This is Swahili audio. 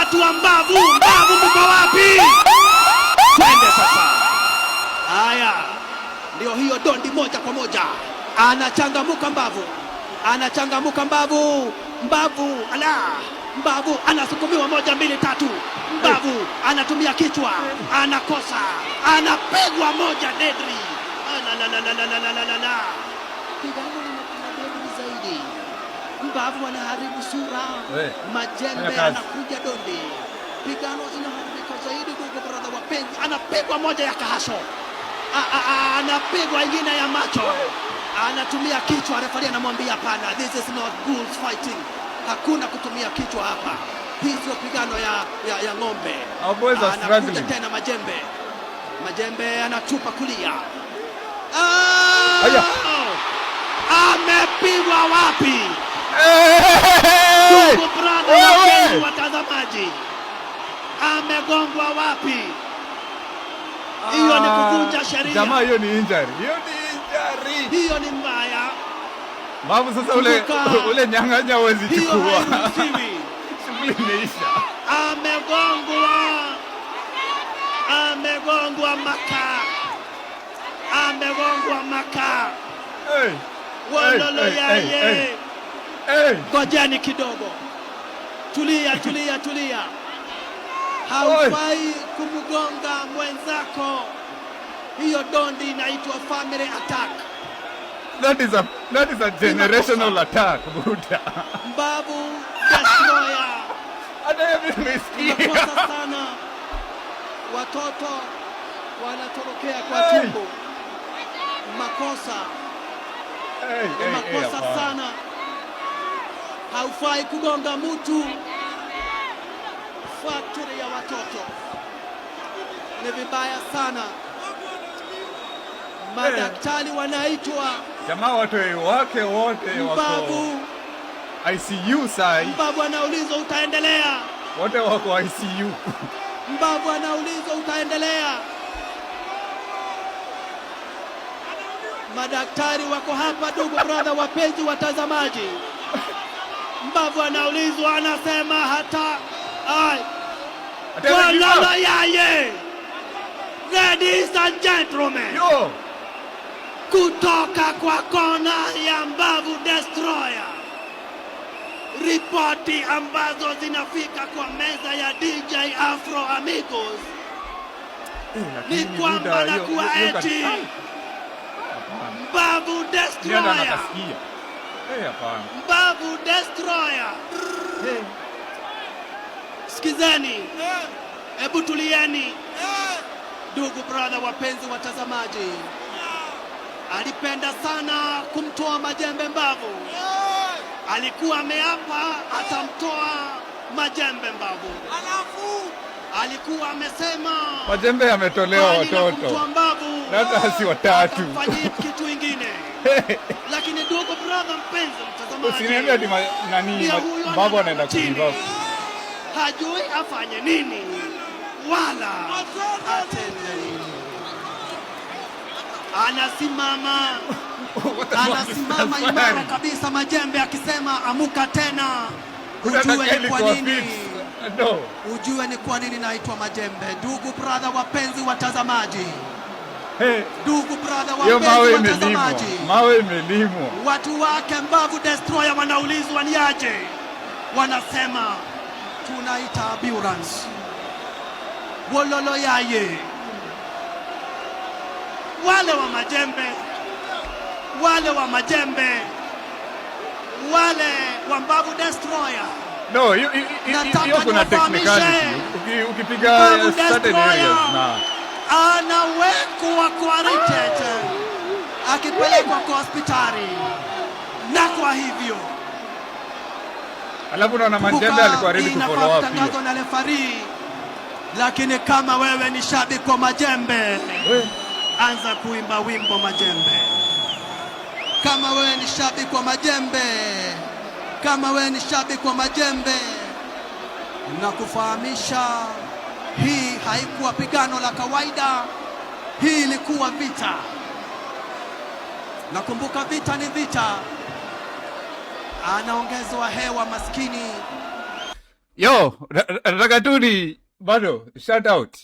watu wa Mbavu. Mbavu mko wapi? Twende sasa. Haya, ndio hiyo dondi moja kwa moja. Anachangamuka Mbavu, anachangamuka Mbavu. Mbavu Mbavu anasukumiwa 1 2 3. Mbavu anatumia kichwa, anakosa, anapigwa moja dedri. Pigano limekuwa dedri zaidi. Mbavu anaharibu sura. Majembe anakuja dondi. Pigano zinaharibika zaidi. Ndugu brother wapenzi, anapigwa moja ya kahasho, anapigwa ingine ya macho, anatumia kichwa. Refari anamwambia hapana, this is not bulls fighting. Hakuna kutumia kichwa hapa. Hii sio pigano ya ng'ombe. Anakuja tena Majembe. Majembe anatupa kulia. Amepigwa wapi? Ndugu brother wapenzi watazamaji, amegongwa wapi? Hiyo ni kuvunja sheria. Jamaa, hiyo ni injury. Hiyo ni mbaya. Mbavu sasa ule nyang'anya hawezi chukua. Shughuli imeisha. Amegongwa maka. Wololo yaye. Ngojeni kidogo. Tulia. Haufai kumgonga mwenzako. Hiyo dondi inaitwa family attack. That is a generational attack, Buddha. Mbavu destroyer. Makosa sana. Watoto wanatorokea kwa tumbo. Makosa sana. Haufai kugonga mtu. Factory ya watoto. Ni vibaya sana. Madaktari wanaitwa. Jamaa watu wake wote wako ICU sai. Mbavu anaulizwa utaendelea. Wote wako ICU. Mbavu anaulizwa utaendelea. Madaktari wako hapa, ndugu brother wapenzi watazamaji. Mbavu anaulizwa, anasema hata Wololo yaye. Ladies and gentlemen, kutoka kwa kona ya Mbavu Destroyer, ripoti ambazo zinafika kwa meza ya DJ Afro Amigos ni kwamba na kuwa eti Mbavu Destroyer, Mbavu Destroyer. Sikizeni, hebu tulieni ndugu brother wapenzi watazamaji. Alipenda sana kumtoa Majembe Mbavu. Alikuwa ameapa atamtoa Majembe Mbavu. Alikuwa amesema Majembe ametolewa watoto. Hata si watatu. Fanyie kitu kingine. Lakini ndugu brother mpenzi mtazamaji, usiniambie ati nani Mbavu anaenda kuliva. Hajui afanye nini wala atende nini. Anasimama imara kabisa Majembe akisema amuka tena. Ujue ni kwa nini. Ujue ni kwa nini naitwa Majembe. Ndugu brother wapenzi watazamaji. Ndugu brother wapenzi watazamaji. Mawe imelimwa. Watu wake Mbavu Destroyer wanaulizwa ni aje. Wanasema tunaita ambulance. Wololo yaye. Wale wa Majembe, wale wa Mbavu Destroyer. No, hiyo kuna technicality. Ukipiga certain areas na anawekwa quarantine akipelekwa kwa hospitali. Na kwa hivyo alafu naona Majembe alikuwa ready to follow up tangazo na referee. Lakini kama wewe ni shabiki wa Majembe, anza kuimba wimbo Majembe. Kama wewe ni shabiki wa Majembe, na kufahamisha hii haikuwa pigano la kawaida. Hii ilikuwa vita. Nakumbuka vita ni vita. Anaongezwa hewa maskini. Yo, nataka tu ni bado shout out